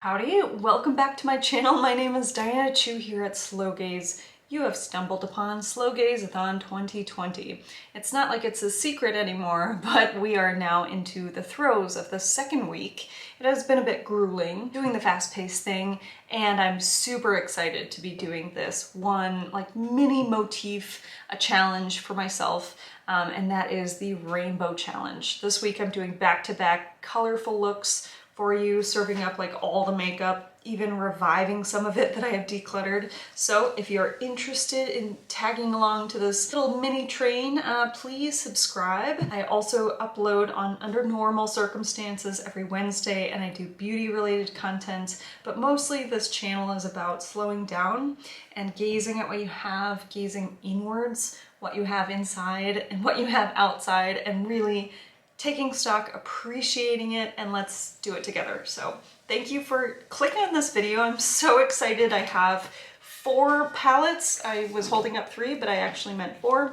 Howdy, welcome back to my channel. My name is Diana Chu here at Slowgaze. You have stumbled upon Slowgazathon 2020. It's not like it's a secret anymore, but we are now into the throes of the second week. It has been a bit grueling doing the fast-paced thing, and I'm super excited to be doing this one like mini motif, a challenge for myself, and that is the Rainbow Challenge. This week I'm doing back-to-back colorful looks for you, serving up like all the makeup, even reviving some of it that I have decluttered. So if you're interested in tagging along to this little mini train, please subscribe. I also upload on under normal circumstances every Wednesday, and I do beauty related content, but mostly this channel is about slowing down and gazing at what you have, gazing inwards, what you have inside and what you have outside, and really taking stock, appreciating it, and let's do it together. So thank you for clicking on this video. I'm so excited. I have 4 palettes. I was holding up 3, but I actually meant 4.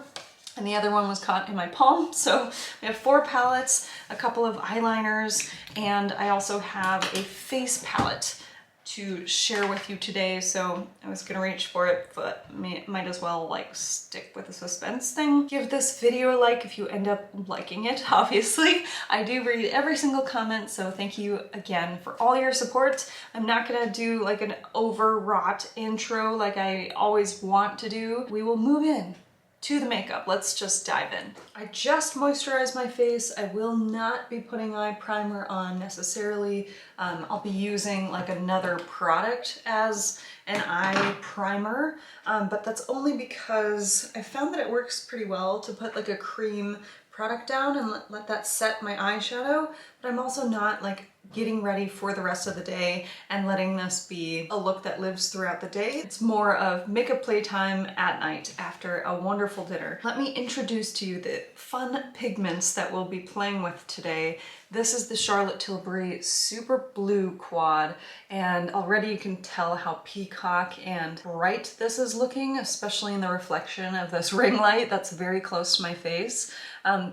And the other one was caught in my palm. So we have 4 palettes, a couple of eyeliners, and I also have a face palette to share with you today. So I was gonna reach for it, but might as well like stick with the suspense thing. Give this video a like if you end up liking it, obviously. I do read every single comment, so thank you again for all your support. I'm not gonna do like an overwrought intro like I always want to do. We will move in to the makeup. Let's just dive in. I just moisturized my face. I will not be putting eye primer on necessarily. I'll be using like another product as an eye primer, but that's only because I found that it works pretty well to put like a cream product down and let that set my eyeshadow, but I'm also not like getting ready for the rest of the day and letting this be a look that lives throughout the day. It's more of makeup playtime at night after a wonderful dinner. Let me introduce to you the fun pigments that we'll be playing with today. This is the Charlotte Tilbury Super Blue Quad, and already you can tell how peacock and bright this is looking, especially in the reflection of this ring light that's very close to my face.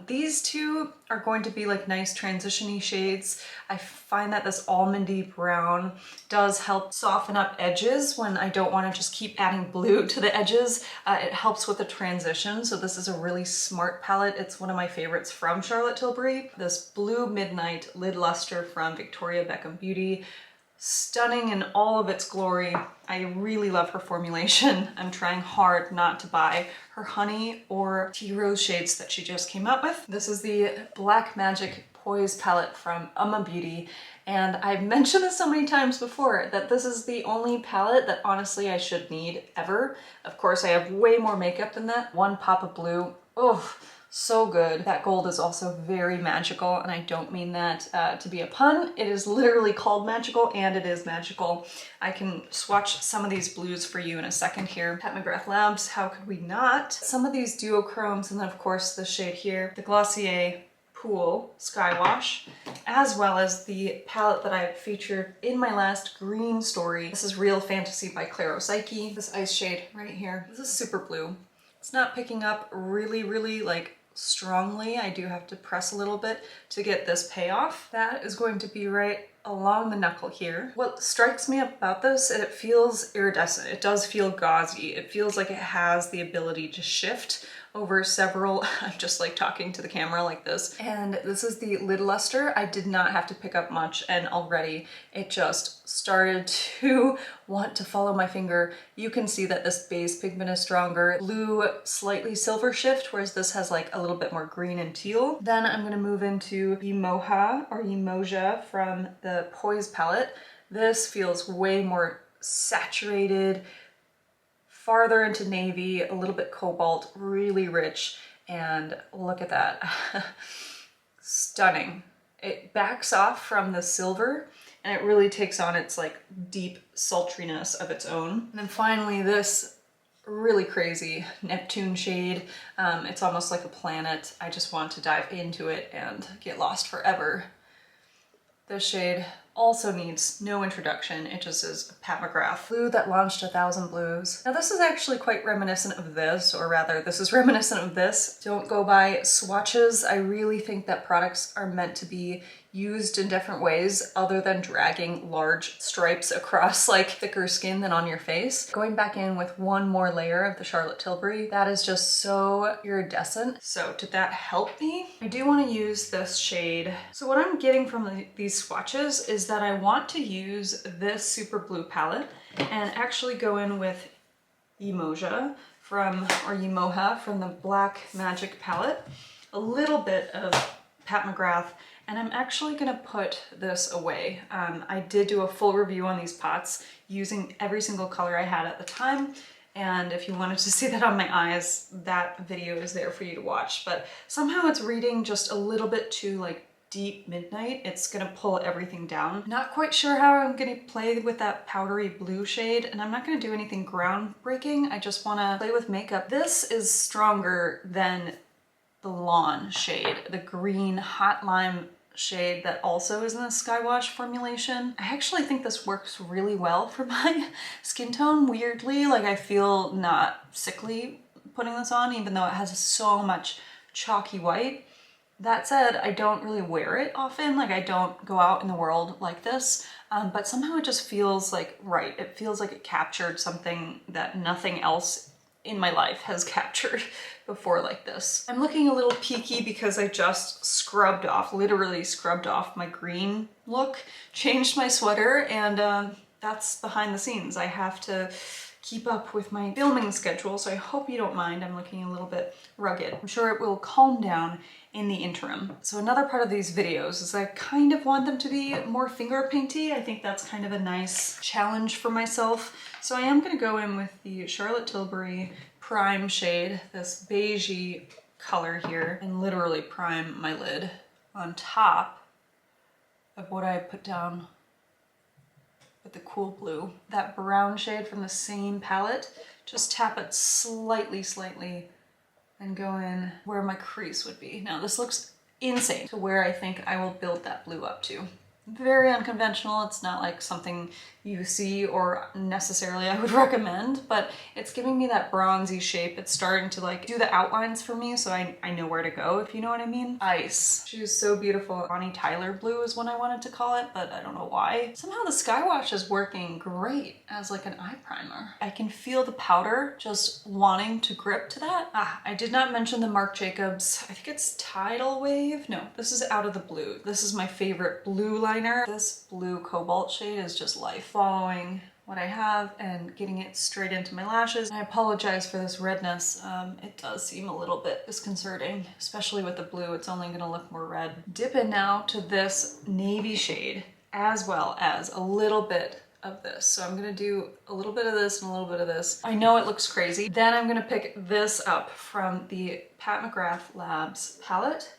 These two are going to be like nice transition-y shades. I find that this almondy brown does help soften up edges when I don't want to just keep adding blue to the edges. It helps with the transition, so this is a really smart palette. It's one of my favorites from Charlotte Tilbury. This Blue Midnight Lid Luster from Victoria Beckham Beauty. Stunning in all of its glory. I really love her formulation. I'm trying hard not to buy her honey or tea rose shades that she just came out with. This is the Black Magic Poise palette from Uoma Beauty, and I've mentioned this so many times before that this is the only palette that honestly I should need ever. Of course I have way more makeup than that. One pop of blue, oh, so good. That gold is also very magical, and I don't mean that to be a pun. It is literally called magical, and it is magical. I can swatch some of these blues for you in a second here. At McGrath Labs, how could we not? Some of these duochromes, and then of course the shade here, the Glossier Pool Skywash, as well as the palette that I featured in my last green story. This is Real Fantasy by Claropsyche. This ice shade right here. This is super blue. It's not picking up really like strongly. I do have to press a little bit to get this payoff. That is going to be right along the knuckle here. What strikes me about this, it feels iridescent. It does feel gauzy. It feels like it has the ability to shift over several, I'm just like talking to the camera like this. And this is the Lid Luster. I did not have to pick up much, and already it just started to want to follow my finger. You can see that this base pigment is stronger. Blue, slightly silver shift, whereas this has like a little bit more green and teal. Then I'm gonna move into Uoma or Umoja from the Poise palette. This feels way more saturated, farther into navy, a little bit cobalt, really rich, and look at that. Stunning. It backs off from the silver, and it really takes on its like deep sultriness of its own. And then finally this really crazy Neptune shade. It's almost like a planet. I just want to dive into it and get lost forever. This shade also needs no introduction. It just is Pat McGrath. Blue that launched 1,000 blues. Now this is actually quite reminiscent of this, or rather this is reminiscent of this. Don't go by swatches. I really think that products are meant to be used in different ways other than dragging large stripes across like thicker skin than on your face. Going back in with one more layer of the Charlotte Tilbury, that is just so iridescent. So did that help me? I do want to use this shade. So what I'm getting from these swatches is that I want to use this super blue palette and actually go in with Uoma from the Black Magic palette, a little bit of Pat McGrath, and I'm actually gonna put this away. I did do a full review on these pots using every single color I had at the time, and if you wanted to see that on my eyes, that video is there for you to watch. But somehow it's reading just a little bit too like deep midnight. It's gonna pull everything down. Not quite sure how I'm gonna play with that powdery blue shade, and I'm not gonna do anything groundbreaking. I just wanna play with makeup. This is stronger than the Lawn shade, the green hot lime shade that also is in the Skywash formulation. I actually think this works really well for my skin tone, weirdly. Like I feel not sickly putting this on, even though it has so much chalky white. That said, I don't really wear it often. Like I don't go out in the world like this, but somehow it just feels like right. It feels like it captured something that nothing else in my life has captured before like this. I'm looking a little peaky because I just scrubbed off, literally scrubbed off my green look, changed my sweater, and that's behind the scenes. I have to keep up with my filming schedule, so I hope you don't mind. I'm looking a little bit rugged. I'm sure it will calm down in the interim. So another part of these videos is I kind of want them to be more finger painty. I think that's kind of a nice challenge for myself. So I am gonna go in with the Charlotte Tilbury Prime shade, this beigey color here, and literally prime my lid on top of what I put down with the cool blue. That brown shade from the same palette, just tap it slightly, and go in where my crease would be. Now this looks insane to where I think I will build that blue up to. Very unconventional. It's not like something you see or necessarily I would recommend, but it's giving me that bronzy shape. It's starting to like do the outlines for me, so I know where to go, if you know what I mean. Ice. She was so beautiful. Bonnie Tyler blue is what I wanted to call it, but I don't know why. Somehow the Skywash is working great as like an eye primer. I can feel the powder just wanting to grip to that. I did not mention the Marc Jacobs, I think it's Tidal Wave. No, this is Out of the Blue. This is my favorite blue liner. This blue cobalt shade is just life. Following what I have and getting it straight into my lashes. I apologize for this redness. It does seem a little bit disconcerting, especially with the blue. It's only gonna look more red. Dip in now to this navy shade, as well as a little bit of this. So I'm gonna do a little bit of this and a little bit of this. I know it looks crazy. Then I'm gonna pick this up from the Pat McGrath Labs palette.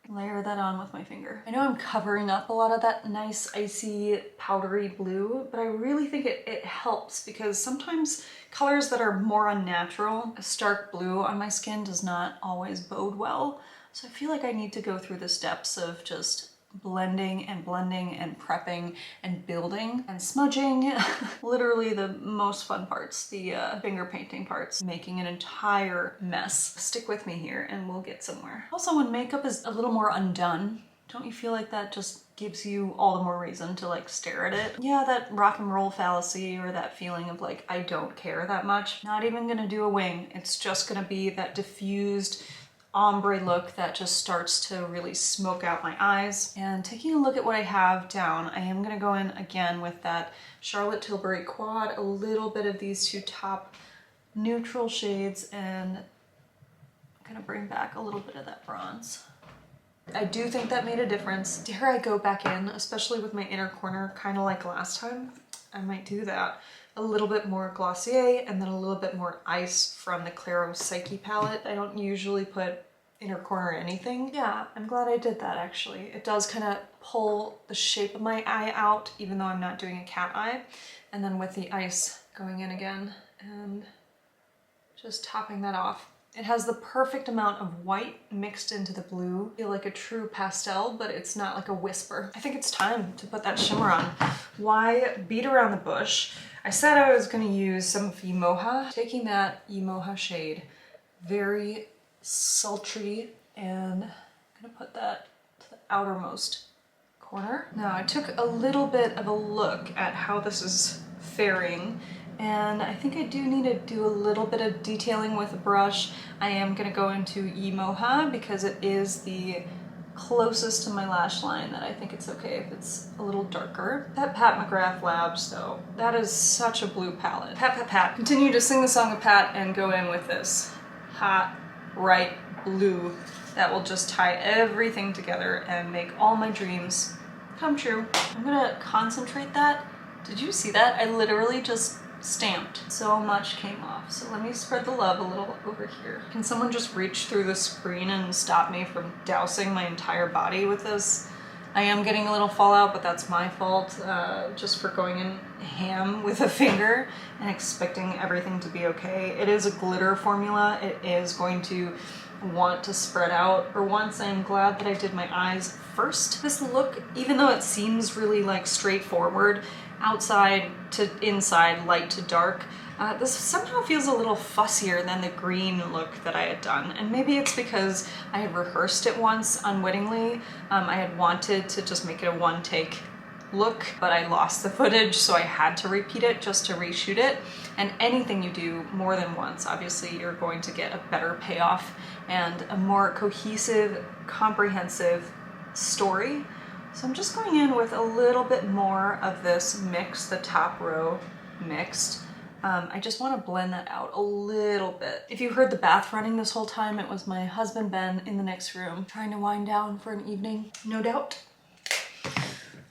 Layer that on with my finger. I know I'm covering up a lot of that nice icy powdery blue, but I really think it helps because sometimes colors that are more unnatural, a stark blue on my skin does not always bode well. So I feel like I need to go through the steps of just blending and prepping and building and smudging. Literally the most fun parts, the finger painting parts, making an entire mess. Stick with me here and we'll get somewhere. Also, when makeup is a little more undone, don't you feel like that just gives you all the more reason to like stare at it? Yeah, that rock and roll fallacy or that feeling of like, I don't care that much. Not even gonna do a wing. It's just gonna be that diffused ombre look that just starts to really smoke out my eyes. And taking a look at what I have down, I am gonna go in again with that Charlotte Tilbury Quad, a little bit of these two top neutral shades, and I'm gonna bring back a little bit of that bronze. I do think that made a difference. Dare I go back in, especially with my inner corner, kind of like last time? I might do that. A little bit more Glossier and then a little bit more ice from the Claropsyche palette. I don't usually put inner corner anything. Yeah, I'm glad I did that actually. It does kind of pull the shape of my eye out even though I'm not doing a cat eye. And then with the ice going in again and just topping that off. It has the perfect amount of white mixed into the blue. I feel like a true pastel, but it's not like a whisper. I think it's time to put that shimmer on. Why beat around the bush? I said I was gonna use some of Uoma. Taking that Uoma shade, very sultry, and I'm gonna put that to the outermost corner. Now I took a little bit of a look at how this is faring, and I think I do need to do a little bit of detailing with a brush. I am gonna go into Uoma because it is the closest to my lash line that I think it's okay if it's a little darker. That Pat McGrath Labs though, that is such a blue palette. Pat, pat, pat. Continue to sing the song of Pat and go in with this hot, bright blue that will just tie everything together and make all my dreams come true. I'm gonna concentrate that. Did you see that? I literally just stamped. So much came off. So let me spread the love a little over here. Can someone just reach through the screen and stop me from dousing my entire body with this? I am getting a little fallout, but that's my fault, just for going in ham with a finger and expecting everything to be okay. It is a glitter formula. It is going to want to spread out. For once, I am glad that I did my eyes first. This look, even though it seems really like straightforward, outside to inside, light to dark, this somehow feels a little fussier than the green look that I had done. And maybe it's because I had rehearsed it once unwittingly. I had wanted to just make it a one take look, but I lost the footage, so I had to repeat it just to reshoot it. And anything you do more than once, obviously you're going to get a better payoff and a more cohesive, comprehensive story. So I'm just going in with a little bit more of this mix, the top row mixed. I just want to blend that out a little bit. If you heard the bath running this whole time, it was my husband Ben in the next room trying to wind down for an evening, no doubt.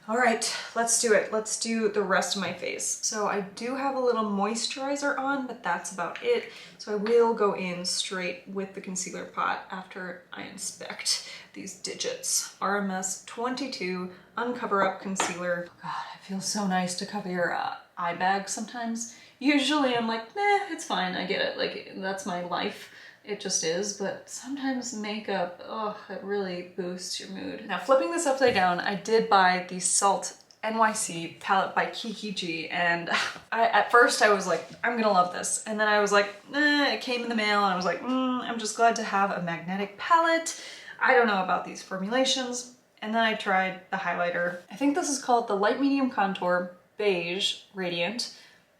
All right, let's do it. Let's do the rest of my face. So I do have a little moisturizer on, but that's about it. So I will go in straight with the concealer pot after I inspect these digits. RMS 22 Uncoverup Concealer. Oh God, it feels so nice to cover your eye bag sometimes. Usually I'm like, nah, it's fine, I get it. Like, that's my life. It just is, but sometimes makeup, oh, it really boosts your mood. Now flipping this upside down, I did buy the Salt NYC palette by Kiki G, and at first I was like, I'm gonna love this. And then I was like, nah, it came in the mail, and I was like, I'm just glad to have a magnetic palette. I don't know about these formulations. And then I tried the highlighter. I think this is called the Light Medium Contour Beige Radiant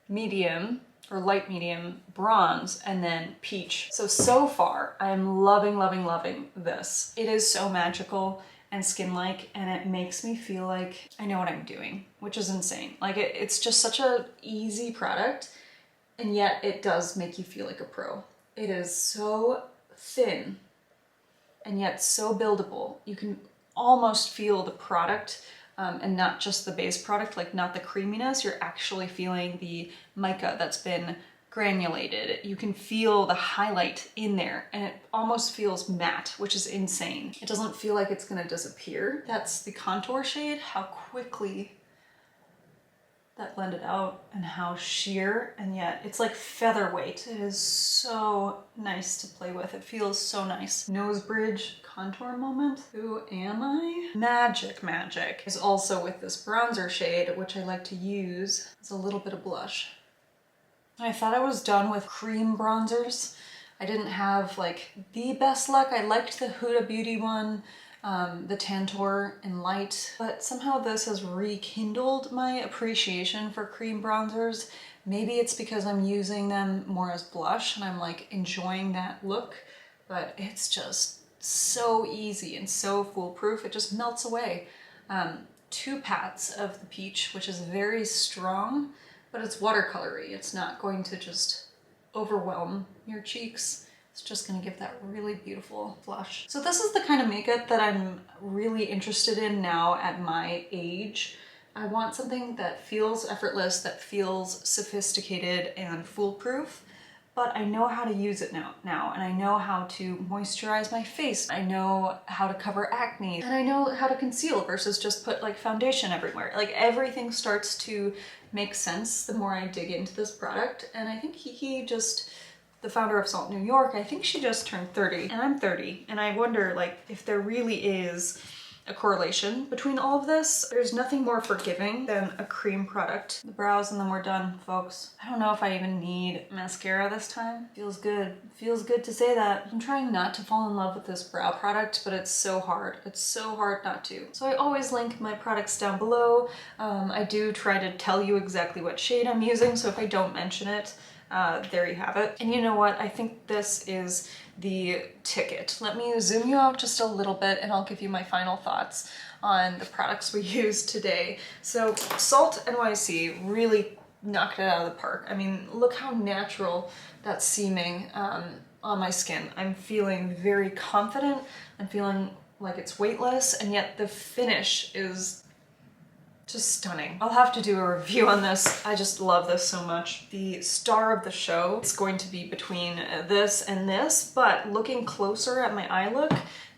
Medium, or light medium bronze, and then peach. So far I'm loving, loving, loving this. It is so magical and skin-like, and it makes me feel like I know what I'm doing, which is insane. Like it's just such a easy product, and yet it does make you feel like a pro. It is so thin and yet so buildable. You can almost feel the product, and not just the base product, like not the creaminess. You're actually feeling the mica that's been granulated. You can feel the highlight in there, and it almost feels matte, which is insane. It doesn't feel like it's gonna disappear. That's the contour shade, how quickly that blended out, and how sheer, and yet it's like featherweight. It is so nice to play with. It feels so nice. Nose bridge contour moment. Who am I? Magic, magic is also with this bronzer shade, which I like to use as a little bit of blush. I thought I was done with cream bronzers. I didn't have like the best luck. I liked the Huda Beauty one, the Tantour in light, but somehow this has rekindled my appreciation for cream bronzers. Maybe it's because I'm using them more as blush and I'm like enjoying that look, but it's just so easy and so foolproof. It just melts away. 2 pats of the peach, which is very strong, but it's watercolory. It's not going to just overwhelm your cheeks. It's just gonna give that really beautiful flush. So this is the kind of makeup that I'm really interested in now at my age. I want something that feels effortless, that feels sophisticated and foolproof, but I know how to use it now, and I know how to moisturize my face. I know how to cover acne, and I know how to conceal versus just put like foundation everywhere. Like everything starts to make sense the more I dig into this product, and I think Kiki just, the founder of Salt New York, I think she just turned 30, and I'm 30, and I wonder like if there really is a correlation between all of this. There's nothing more forgiving than a cream product. The brows and then we're done, folks. I don't know if I even need mascara this time. Feels good. Feels good to say that. I'm trying not to fall in love with this brow product, but it's so hard. It's so hard not to. So I always link my products down below. I do try to tell you exactly what shade I'm using, so if I don't mention it, there you have it. And you know what? I think this is the ticket. Let me zoom you out just a little bit and I'll give you my final thoughts on the products we used today. So Salt NYC really knocked it out of the park. I mean, look how natural that's seeming on my skin. I'm feeling very confident. I'm feeling like it's weightless, and yet the finish is just stunning. I'll have to do a review on this. I just love this so much. The star of the show is going to be between this and this, but looking closer at my eye look,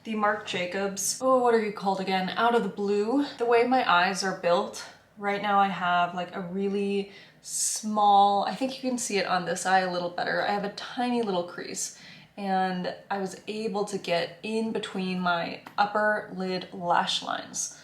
the Marc Jacobs, oh, what are you called again? Out of the Blue. The way my eyes are built, right now I have like a really small, I think you can see it on this eye a little better. I have a tiny little crease, and I was able to get in between my upper lid lash lines.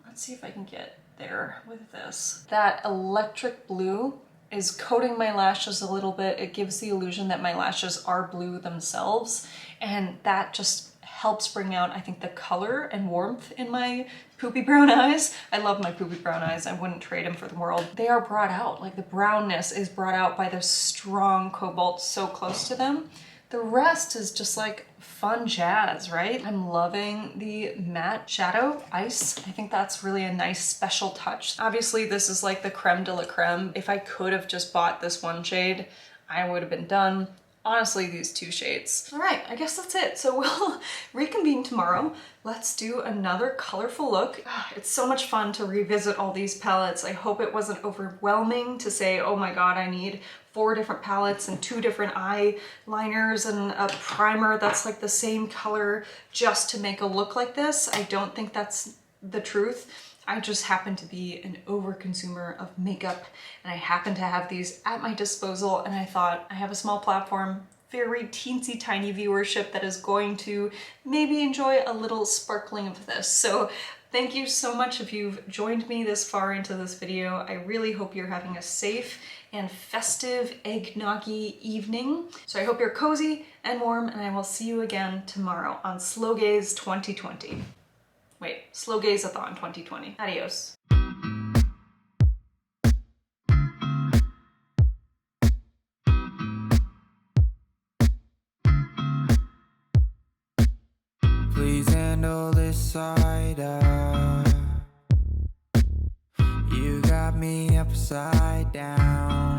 Let's see if I can get there with this. That electric blue is coating my lashes a little bit. It gives the illusion that my lashes are blue themselves, and that just helps bring out, I think, the color and warmth in my poopy brown eyes. I love my poopy brown eyes. I wouldn't trade them for the world. They are brought out, like the brownness is brought out by the strong cobalt so close to them. The rest is just like fun jazz, right? I'm loving the matte shadow ice. I think that's really a nice special touch. Obviously, this is like the creme de la creme. If I could have just bought this one shade, I would have been done. Honestly, these two shades. All right, I guess that's it. So we'll reconvene tomorrow. Let's do another colorful look. It's so much fun to revisit all these palettes. I hope it wasn't overwhelming to say, oh my God, I need 4 different palettes and 2 different eyeliners and a primer that's like the same color just to make a look like this. I don't think that's the truth. I just happen to be an overconsumer of makeup, and I happen to have these at my disposal, and I thought I have a small platform, very teensy tiny viewership that is going to maybe enjoy a little sparkling of this. So thank you so much if you've joined me this far into this video. I really hope you're having a safe and festive eggnoggy evening. So I hope you're cozy and warm, and I will see you again tomorrow on Slowgaze 2020. Wait, Slowgazathon 2020. Adios. Please handle this side up. You got me upside down.